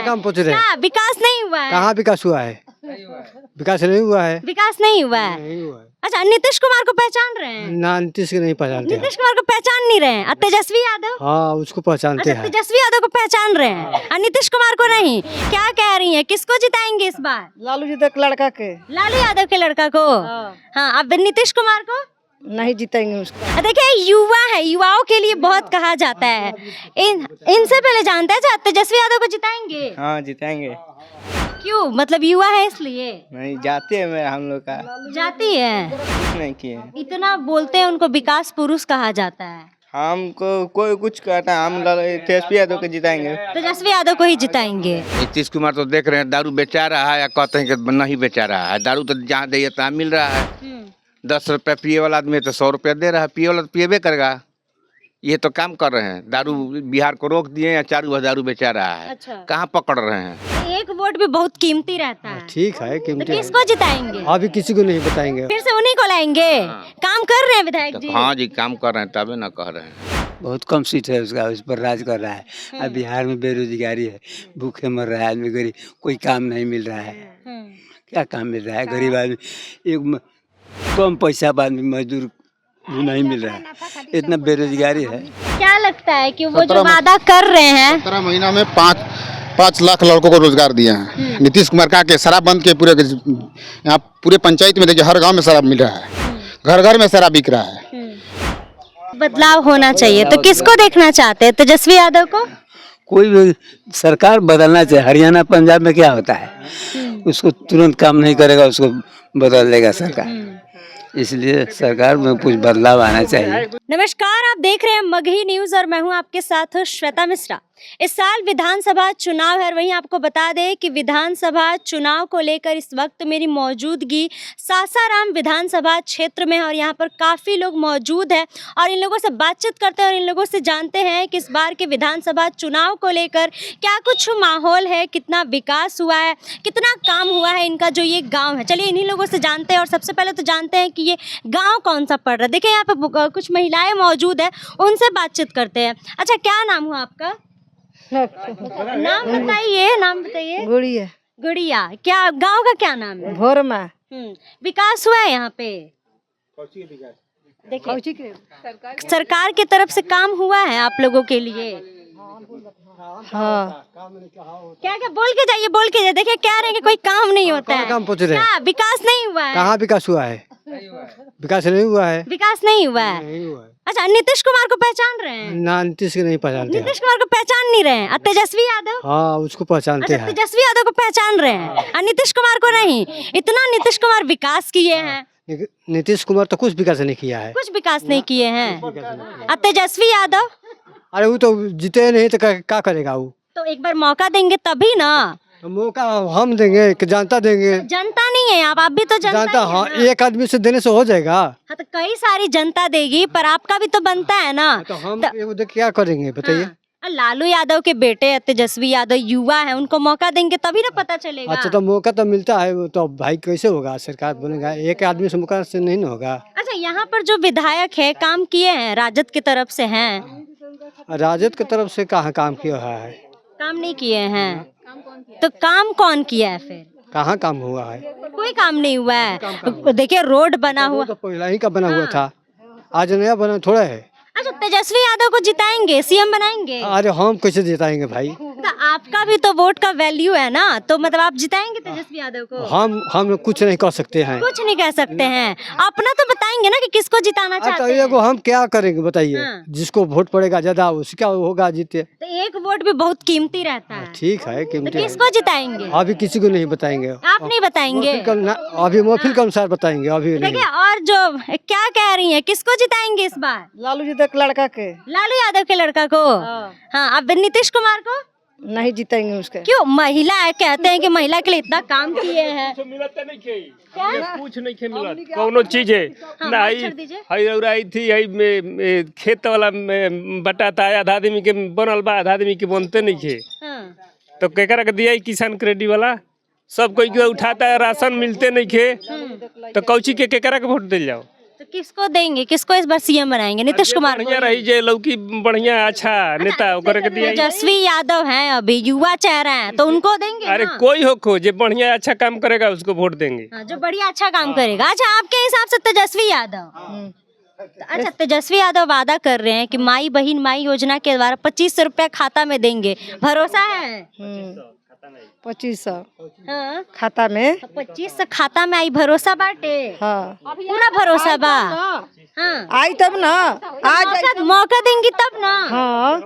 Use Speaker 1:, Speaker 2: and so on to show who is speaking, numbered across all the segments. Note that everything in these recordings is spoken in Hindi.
Speaker 1: काम पूछ रहे हैं?
Speaker 2: क्या विकास नहीं हुआ है?
Speaker 1: कहाँ विकास हुआ है? विकास नहीं हुआ है।
Speaker 2: विकास नहीं हुआ है।
Speaker 1: नहीं हुआ है।
Speaker 2: अच्छा, नीतीश कुमार को पहचान रहे हैं?
Speaker 1: ना, नीतीश को नहीं पहचानते हैं।
Speaker 2: नीतीश कुमार को पहचान नहीं रहे हैं। और तेजस्वी यादव?
Speaker 1: हाँ, उसको पहचानते
Speaker 2: अच्छा,
Speaker 1: हैं।
Speaker 2: तेजस्वी यादव को पहचान रहे हैं और नीतीश कुमार को नहीं। क्या कह रही हैं, किसको जिताएंगे इस बार?
Speaker 3: लालू जी तक लड़का के
Speaker 2: लालू यादव के लड़का को। हाँ, अब नीतीश कुमार को
Speaker 3: नहीं जीतेंगे उसको।
Speaker 2: देखिए, युवा है, युवाओं के लिए बहुत कहा जाता है। इनसे पहले जानते हैं तेजस्वी यादव को जिताएंगे?
Speaker 4: हाँ जिताएंगे।
Speaker 2: क्यों, मतलब युवा है इसलिए?
Speaker 4: नहीं जाते हैं मैं हम लोग का
Speaker 2: जाती है।
Speaker 4: कुछ नहीं किए।
Speaker 2: इतना बोलते हैं, उनको विकास पुरुष कहा जाता है।
Speaker 4: हमको कोई कुछ कहता है, हम तेजस्वी यादव को जिताएंगे।
Speaker 2: तेजस्वी यादव को ही जिताएंगे।
Speaker 5: नीतीश कुमार तो देख रहे हैं दारू बेचा रहा है या कहते हैं कि नहीं बेचा रहा है। दारू तो जहाँ दे तहाँ मिल रहा है। 10 रुपये पिए वाला आदमी है तो 100 रुपया दे रहा है। पिए वाला तो पिएबे करेगा। ये तो काम कर रहे हैं। दारू बिहार को रोक दिए या चारू दारू बेचा रहा है।
Speaker 2: अच्छा।
Speaker 5: कहाँ पकड़ रहे हैं?
Speaker 2: एक वोट भी बहुत कीमती रहता है।
Speaker 1: ठीक है,
Speaker 2: तो
Speaker 1: कीमती है।
Speaker 2: किसको जिताएंगे?
Speaker 1: अभी किसी को नहीं बताएंगे।
Speaker 2: फिर से उन्हीं को लाएंगे। काम कर रहे हैं विधायक जी?
Speaker 5: तो हाँ जी, काम कर रहे हैं तबे ना कह रहे हैं।
Speaker 6: बहुत कम सीट है उसका, उस पर राज कर रहा है। अब बिहार में बेरोजगारी है, भूखे मर रहा है आदमी, गरीब, कोई काम नहीं मिल रहा है। क्या काम मिल रहा है? गरीब आदमी, एक कम पैसा आदमी मजदूर भी नहीं मिल रहा है, इतना बेरोजगारी है।
Speaker 2: क्या लगता है कि वो जो वादा कर रहे हैं?
Speaker 7: 17 महीना में 5 लाख लड़कों को रोजगार दिया है। नीतीश कुमार का के शराब बंद के पूरे यहाँ पूरे पंचायत में देखिए, हर गांव में शराब मिल रहा है, घर घर में शराब बिक रहा है।
Speaker 2: बदलाव होना चाहिए, तो किसको देखना चाहते हैं? तेजस्वी यादव को?
Speaker 6: कोई भी सरकार बदलना चाहिए। हरियाणा पंजाब में क्या होता है, उसको तुरंत काम नहीं करेगा, उसको बदल देगा सरकार। इसलिए सरकार में कुछ बदलाव आना चाहिए।
Speaker 2: नमस्कार, आप देख रहे हैं मगही न्यूज और मैं हूं आपके साथ श्वेता मिश्रा। इस साल विधानसभा चुनाव है। वहीं आपको बता दें कि विधानसभा चुनाव को लेकर इस वक्त मेरी मौजूदगी सासाराम विधानसभा क्षेत्र में है और यहाँ पर काफ़ी लोग मौजूद हैं और इन लोगों से बातचीत करते हैं और इन लोगों से जानते हैं कि इस बार के विधानसभा चुनाव को लेकर क्या कुछ माहौल है, कितना विकास हुआ है, कितना काम हुआ है इनका जो ये गाँव है। चलिए इन्हीं लोगों से जानते हैं और सबसे पहले तो जानते हैं कि ये गाँव कौन सा पड़ रहा है। देखिए, यहाँ पर कुछ महिलाएँ मौजूद हैं, उनसे बातचीत करते हैं। अच्छा, क्या नाम हुआ आपका? नाम बताइए, नाम बताइए।
Speaker 3: गुड़िया।
Speaker 2: गुड़िया। क्या गांव का क्या नाम है?
Speaker 3: भोरमा।
Speaker 2: विकास हुआ है यहाँ पे? देखिए, सरकार की तरफ से काम हुआ है आप लोगों के लिए?
Speaker 3: हाँ।
Speaker 2: क्या क्या बोल के जाइए, बोल के जाइए। देखिए, कह रहे हैं कि कोई काम नहीं होता है।
Speaker 1: काम पूछ रहे हैं?
Speaker 2: क्या विकास नहीं हुआ है?
Speaker 1: कहाँ विकास हुआ है? विकास नहीं हुआ है।
Speaker 2: विकास नहीं हुआ है।
Speaker 1: नहीं हुआ है।
Speaker 2: अच्छा, नीतीश कुमार को पहचान रहे हैं?
Speaker 1: ना, नीतीश को नहीं पहचानते हैं।
Speaker 2: नीतीश कुमार को पहचान नहीं रहे हैं। और तेजस्वी यादव?
Speaker 1: हाँ, उसको पहचानते
Speaker 2: अच्छा,
Speaker 1: हैं।
Speaker 2: तेजस्वी यादव को पहचान रहे हैं और नीतीश कुमार को नहीं। इतना नीतीश कुमार विकास किए हैं।
Speaker 1: नीतीश कुमार तो कुछ विकास नहीं किया है।
Speaker 2: कुछ विकास नहीं किए हैं। और तेजस्वी यादव?
Speaker 1: अरे वो तो जीते नहीं तो क्या करेगा वो?
Speaker 2: तो एक बार मौका देंगे तभी ना।
Speaker 1: तो मौका हम देंगे कि जनता देंगे?
Speaker 2: जनता नहीं है आप भी तो जनता
Speaker 1: जनता।
Speaker 2: ही है
Speaker 1: हाँ,
Speaker 2: ना।
Speaker 1: एक आदमी से देने से हो जाएगा?
Speaker 2: हाँ, तो कई सारी जनता देगी पर आपका भी तो बनता है ना।
Speaker 1: तो हम क्या करेंगे बताइए?
Speaker 2: हाँ। लालू यादव के बेटे तेजस्वी यादव युवा है, उनको मौका देंगे तभी ना पता चलेगा।
Speaker 1: अच्छा, तो मौका तो मिलता है, वो तो भाई कैसे होगा? सरकार बनेगा, एक आदमी से मौका से नहीं ना होगा।
Speaker 2: अच्छा, यहाँ पर जो विधायक है काम किए हैं, राजद की तरफ से हैं?
Speaker 1: राजद की तरफ से कहाँ काम किया है?
Speaker 2: काम नहीं किए हैं। तो काम कौन किया है फिर?
Speaker 1: कहाँ काम हुआ है?
Speaker 2: कोई काम नहीं हुआ है। देखिए, रोड बना हुआ
Speaker 1: तो पहला ही का बना हुआ था, आज नया बना थोड़ा है।
Speaker 2: अच्छा, तेजस्वी यादव को जिताएंगे, सीएम बनाएंगे?
Speaker 1: अरे हम कैसे जिताएंगे भाई?
Speaker 2: तो आपका भी तो वोट का वैल्यू है ना, तो मतलब आप जिताएंगे तेजस्वी यादव को?
Speaker 1: हम कुछ नहीं कर सकते हैं।
Speaker 2: कुछ नहीं कह सकते हैं। अपना तो बताएंगे ना कि किसको जिताना चाहते हैं।
Speaker 1: तो हम क्या करेंगे बताइए?
Speaker 2: हाँ।
Speaker 1: जिसको वोट पड़ेगा ज्यादा उसका होगा जीते।
Speaker 2: तो एक वोट भी बहुत कीमती रहता है।
Speaker 1: ठीक है,
Speaker 2: तो
Speaker 1: कीमती है।
Speaker 2: किसको जिताएंगे?
Speaker 1: अभी किसी को नहीं बताएंगे।
Speaker 2: आप नहीं बताएंगे?
Speaker 1: अभी महफिल के अनुसार बताएंगे, अभी नहीं।
Speaker 2: देखिए, और जो क्या कह रही है, किसको जिताएंगे इस बार?
Speaker 3: लालू जी तक लड़का के।
Speaker 2: लालू यादव के लड़का को? हाँ। अब नीतीश कुमार को
Speaker 3: नहीं जीतेंगे उसके।
Speaker 2: क्यों? महिला है, कहते हैं कि महिला के लिए इतना काम किए हैं।
Speaker 8: कुछ नहीं खे मिला कौनो चीज है
Speaker 2: हाँ,
Speaker 8: ना।
Speaker 2: बात छोड़ दीजिए।
Speaker 8: हई और आई थी हई खेत वाला बटाता है, आधा आदमी के बनल बा, आधा आदमी के बनते नहीं खे।
Speaker 2: हाँ।
Speaker 8: तो केकरा के दिया किसान क्रेडिट वाला, सब कोई के उठाता है, राशन मिलते नहीं खे। तो कौची के केकरा के वोट दिल जाओ?
Speaker 2: तो किसको देंगे, किसको इस बार सीएम बनाएंगे? नीतीश कुमार को?
Speaker 8: बढ़िया रही जे लौकी बढ़िया अच्छा नेता ओकर के दिया।
Speaker 2: तेजस्वी यादव हैं, अभी युवा चेहरा हैं, तो उनको देंगे
Speaker 8: अरे
Speaker 2: ना?
Speaker 8: कोई हो खो जे बढ़िया अच्छा काम करेगा उसको वोट देंगे।
Speaker 2: हाँ, जो बढ़िया अच्छा काम करेगा। अच्छा, आपके हिसाब से तेजस्वी यादव, अच्छा तेजस्वी यादव वादा कर रहे हैं कि माई बहन माई योजना के द्वारा 2500 रुपया खाता में देंगे, भरोसा है?
Speaker 3: 2500
Speaker 2: हाँ,
Speaker 3: खाता में।
Speaker 2: 2500 खाता में आई, भरोसा बाटे?
Speaker 3: हाँ
Speaker 2: पूरा भरोसा बा? हाँ,
Speaker 3: आई तब ना, आज
Speaker 2: मौका देंगी तब ना।
Speaker 3: हाँ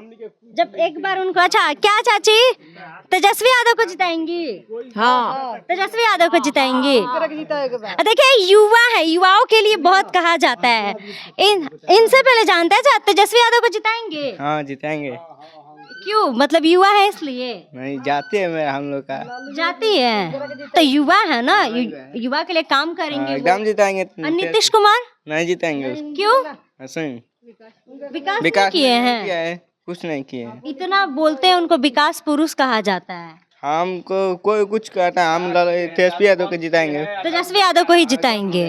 Speaker 2: जब एक बार उनको, अच्छा क्या चाची तेजस्वी यादव को जिताएंगी?
Speaker 3: हाँ
Speaker 2: तेजस्वी यादव को जिताएंगी।
Speaker 3: जीता एक बार।
Speaker 2: देखिए युवा है, युवाओं के लिए बहुत कहा जाता है, इनसे पहले जानते हैं तेजस्वी यादव को जिताएंगे?
Speaker 4: हाँ जिताएंगे।
Speaker 2: क्यों, मतलब युवा है इसलिए?
Speaker 4: नहीं जाते हैं हम लोग का।
Speaker 2: जाती है तो युवा है ना, युवा के लिए काम करेंगे वो।
Speaker 4: एकदम जिताएंगे।
Speaker 2: और नीतीश कुमार
Speaker 4: नहीं जिताएंगे उसको।
Speaker 2: क्यों?
Speaker 4: ऐसे ही
Speaker 2: विकास
Speaker 4: विकास
Speaker 2: नहीं किए
Speaker 4: नहीं
Speaker 2: हैं?
Speaker 4: किया है, कुछ नहीं किए हैं।
Speaker 2: इतना बोलते हैं, उनको विकास पुरुष कहा जाता है।
Speaker 4: हमको कोई कुछ कहता है, हम तेजस्वी यादव को जिताएंगे।
Speaker 2: तेजस्वी यादव को ही जिताएंगे।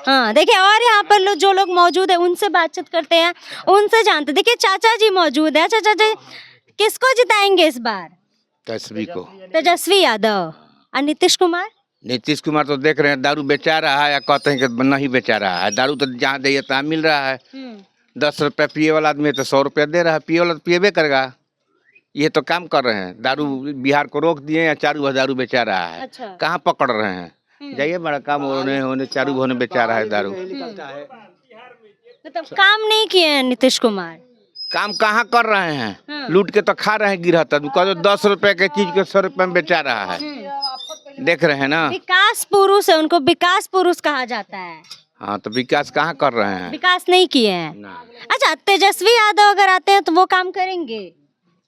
Speaker 2: हाँ, देखिए और यहाँ पर जो लोग मौजूद है उनसे बातचीत करते हैं, उनसे जानते। देखिए चाचा जी मौजूद है। चाचा जी, किसको जिताएंगे इस बार?
Speaker 5: तेजस्वी को।
Speaker 2: तेजस्वी यादव। और नीतीश कुमार?
Speaker 5: नीतीश कुमार तो देख रहे हैं दारू बेचा रहा है या कहते हैं कि नहीं बेचा रहा है। दारू तो जहाँ दे तहाँ मिल रहा है। 10 रुपये पिए वाला आदमी है तो 100 रुपया दे रहा है, पिए वाला तो पिएबे करेगा। ये तो काम कर रहे हैं। दारू बिहार को रोक दिए या चारू भर दारू बेचा रहा है।
Speaker 2: अच्छा।
Speaker 5: कहाँ पकड़ रहे हैं? जाइए बड़ा काम होने चारू भर बेचा रहा है दारू।
Speaker 2: मतलब काम नहीं किए हैं नीतीश कुमार।
Speaker 5: काम कहाँ कर रहे हैं? लूट के तो खा रहे हैं गिरहत। 10 रुपए के चीज के 100 रुपए में बेचा रहा है। देख रहे हैं ना।
Speaker 2: विकास पुरुष है, उनको विकास पुरुष कहा जाता है।
Speaker 5: हाँ, तो विकास कहाँ कर रहे हैं?
Speaker 2: विकास नहीं किए हैं। अच्छा, तेजस्वी यादव अगर आते हैं तो वो काम करेंगे?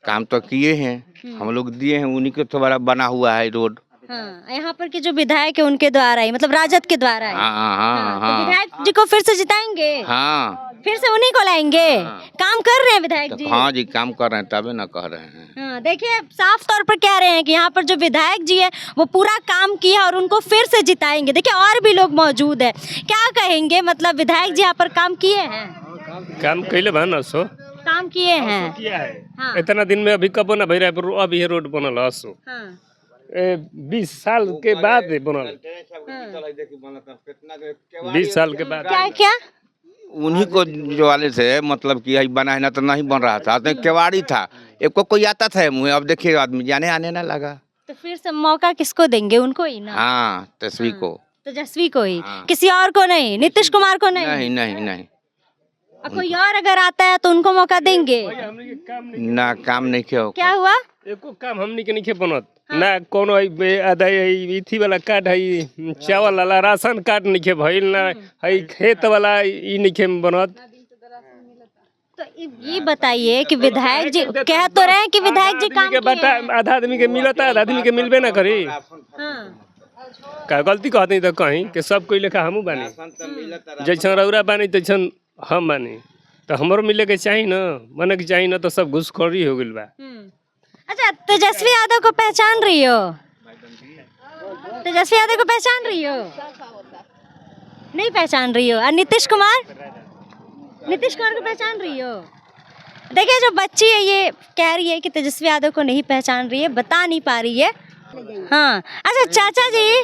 Speaker 5: काम तो किए हैं, हम लोग दिए हैं, उन्हीं के तो बड़ा बना हुआ है रोड।
Speaker 2: हाँ, यहाँ पर के जो विधायक है उनके द्वारा ही, मतलब राजद के द्वारा ही।
Speaker 5: हाँ
Speaker 2: तो विधायक जी को फिर से जिताएंगे?
Speaker 5: हाँ
Speaker 2: फिर से उन्हीं को लाएंगे? काम कर रहे हैं विधायक जी?
Speaker 5: हाँ जी, काम कर रहे हैं तबे ना कह रहे हैं।
Speaker 2: हाँ, देखिए साफ तौर पर कह रहे हैं कि यहाँ पर जो विधायक जी है वो पूरा काम किया और उनको फिर से जिताएंगे। देखिए और भी लोग मौजूद है, क्या कहेंगे? मतलब विधायक जी यहाँ पर काम किए हैं?
Speaker 8: काम कैले बा ना सो
Speaker 2: काम किए हैं।
Speaker 8: किया है।
Speaker 2: हाँ।
Speaker 8: इतना दिन में अभी कबो ना भई रहा, अभी ये रोड बनल असो।
Speaker 2: हाँ।
Speaker 8: 20 साल के बाद बनल। 20 साल के बाद।
Speaker 2: क्या क्या?
Speaker 5: उन्हीं को जो वाले से मतलब कि यही बना है ना, तो नहीं बन रहा था। तो केवाड़ी था, एक को कोई आता था मुँह, अब देखिए आदमी जाने आने ना लगा।
Speaker 2: तो फिर से मौका किसको देंगे? उनको ही ना?
Speaker 5: हाँ, तेजस्वी को।
Speaker 2: तेजस्वी को ही?
Speaker 5: हाँ।
Speaker 2: किसी और को नहीं? नीतीश कुमार को नहीं?
Speaker 5: नहीं नहीं नहीं
Speaker 2: और कोई और अगर आता है तो उनको मौका देंगे?
Speaker 5: ना, काम नहीं किया।
Speaker 2: क्या हुआ?
Speaker 8: एको काम हमनी के नहीं बनत ना। कोनो इथी वाला कार्ड है, चावल वाला राशन कार्ड नहीं भइल ना, है खेत वाला ई नहीं बनत।
Speaker 2: तो ये बताइए कि विधायक जी कह तो रहे हैं कि विधायक जी काम किए हैं।
Speaker 8: आधा आदमी के मिलता, आधा आदमी के मिलबे ना करी।
Speaker 2: हाँ।
Speaker 8: का गलती कहते तो कहीं कि सब कोई लेखा हमू बानी, जैसन रौरा बानी तैसन हम बानी, तो हमरो मिले के चाहिए ना, मने के चाहिए ना, तो सब घुसखोरी हो गइल बा।
Speaker 2: अच्छा, तेजस्वी यादव को पहचान रही हो? तेजस्वी यादव को पहचान रही हो? नहीं पहचान रही हो? और नीतीश कुमार? नीतीश कुमार को पहचान रही हो? देखिए जो बच्ची है ये कह रही है कि तेजस्वी यादव को नहीं पहचान रही है, बता नहीं पा रही है। हाँ, अच्छा चाचा जी,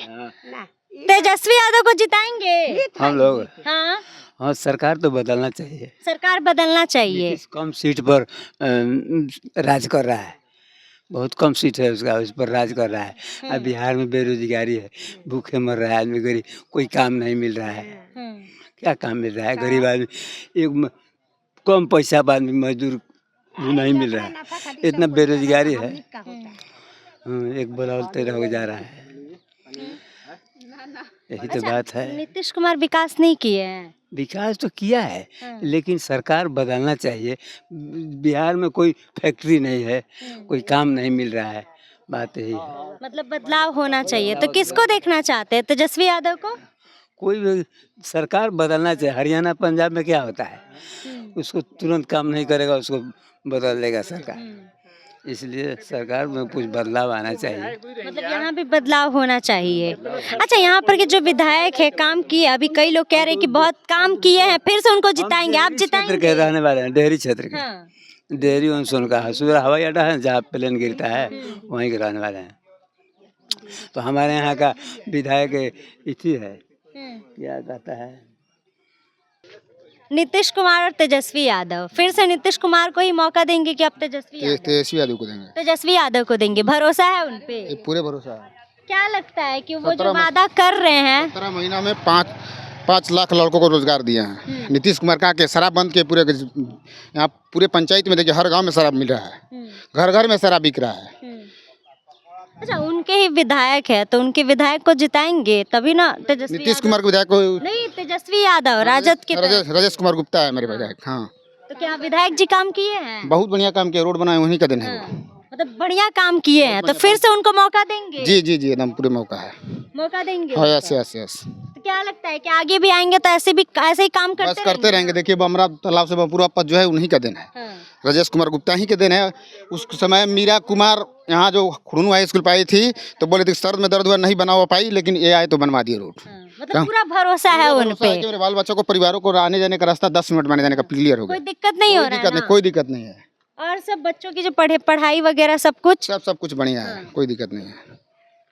Speaker 2: तेजस्वी यादव को जिताएंगे
Speaker 6: हम लोग?
Speaker 2: हाँ,
Speaker 6: हाँ, सरकार तो बदलना चाहिए।
Speaker 2: सरकार बदलना चाहिए।
Speaker 6: नीतीश कम सीट पर राज कर रहा है, बहुत कम सीट है उसका, उस पर राज कर रहा है। अब बिहार में बेरोजगारी है, भूखे मर रहा है आदमी, गरीब, कोई काम नहीं मिल रहा है। क्या काम मिल रहा है? गरीब आदमी, एक कम पैसा आदमी मजदूर नहीं मिल रहा है, इतना बेरोजगारी है। एक बदलते रह जा रहा है, यही तो बात है।
Speaker 2: नीतीश कुमार विकास नहीं किए हैं?
Speaker 6: विकास तो किया है, लेकिन सरकार बदलना चाहिए। बिहार में कोई फैक्ट्री नहीं है, कोई काम नहीं मिल रहा है, बात यही है।
Speaker 2: मतलब बदलाव होना चाहिए। तो किसको देखना चाहते हैं? तेजस्वी यादव को?
Speaker 6: कोई भी सरकार बदलना चाहिए। हरियाणा पंजाब में क्या होता है, उसको तुरंत काम नहीं करेगा, उसको बदल देगा सरकार। इसलिए सरकार में कुछ बदलाव आना चाहिए।
Speaker 2: मतलब यहाँ भी बदलाव होना चाहिए। अच्छा, यहाँ पर के जो विधायक है काम किए, अभी कई लोग कह रहे हैं कि बहुत काम किए हैं, फिर से उनको जिताएंगे, आप
Speaker 6: क्षेत्र
Speaker 2: जिताएंगे?
Speaker 6: के रहने वाले हैं, डेहरी क्षेत्र के।
Speaker 2: हाँ।
Speaker 6: डेहरी उनसुन का है, सूर्य हवाई अड्डा है जहाँ प्लेन गिरता है, वहीं के रहने वाले हैं। तो हमारे यहाँ का विधायक इसी है, क्या कहता है,
Speaker 2: नीतीश कुमार और तेजस्वी यादव, फिर से नीतीश कुमार को ही मौका देंगे कि अब तेजस्वी यादव?
Speaker 7: तेजस्वी यादव को देंगे,
Speaker 2: तेजस्वी यादव को देंगे, भरोसा है उन पे?
Speaker 7: ये पूरे भरोसा है।
Speaker 2: क्या लगता है कि वो जो वादा कर रहे हैं?
Speaker 7: 17 महीना में 5 लाख लड़कों को रोजगार दिए हैं। नीतीश कुमार का के शराब बंद के पूरे यहाँ पूरे पंचायत में देखिए हर गांव में शराब मिल रहा है, घर घर में शराब बिक रहा है।
Speaker 2: अच्छा, उनके ही विधायक है तो उनके विधायक को जिताएंगे तभी ना? तेजस्वी
Speaker 7: नीतीश कुमार के विधायक को
Speaker 2: नहीं, तेजस्वी यादव राजद के
Speaker 7: राजेश कुमार गुप्ता है मेरे विधायक। हाँ,
Speaker 2: तो क्या विधायक जी काम किए हैं?
Speaker 7: बहुत बढ़िया काम किया, रोड बनाए वहीं का दिन है वो।
Speaker 2: मतलब बढ़िया काम किए हैं, तो फिर से उनको मौका देंगे?
Speaker 7: जी जी जी, एकदम पूरे मौका है।
Speaker 2: मौका देंगे?
Speaker 7: हाँ, यस यस यस।
Speaker 2: तो क्या लगता है कि आगे भी आएंगे तो ऐसे ही काम
Speaker 7: बस करते रहेंगे। देखिए बमरा तालाब से पूरा पद जो है उन्हीं का दिन है, राजेश कुमार गुप्ता ही के दिन है। उस समय मीरा कुमार यहाँ जो खुड़नू हाई स्कूल पाई थी तो बोले थे सर में दर्द हुआ नहीं बना पाई, लेकिन ये आए तो बनवा दिए रोड।
Speaker 2: मतलब पूरा भरोसा है उन पे?
Speaker 7: मेरे बाल बच्चों को परिवारों को आने जाने का रास्ता 10 मिनट में आने जाने का क्लियर हो गया,
Speaker 2: कोई दिक्कत नहीं हो रहा है?
Speaker 7: कोई दिक्कत नहीं है।
Speaker 2: और सब बच्चों की जो पढ़ाई वगैरह सब कुछ?
Speaker 7: सब कुछ बढ़िया है, कोई दिक्कत नहीं है।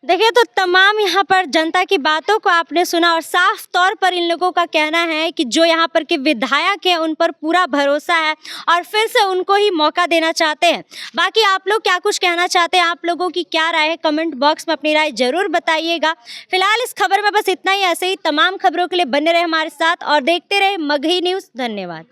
Speaker 2: देखिए, तो तमाम यहाँ पर जनता की बातों को आपने सुना और साफ तौर पर इन लोगों का कहना है कि जो यहाँ पर के विधायक हैं उन पर पूरा भरोसा है और फिर से उनको ही मौका देना चाहते हैं। बाकी आप लोग क्या कुछ कहना चाहते हैं, आप लोगों की क्या राय है, कमेंट बॉक्स में अपनी राय जरूर बताइएगा। फिलहाल इस खबर में बस इतना ही। ऐसे ही तमाम खबरों के लिए बने रहे हमारे साथ और देखते रहे मगही न्यूज़। धन्यवाद।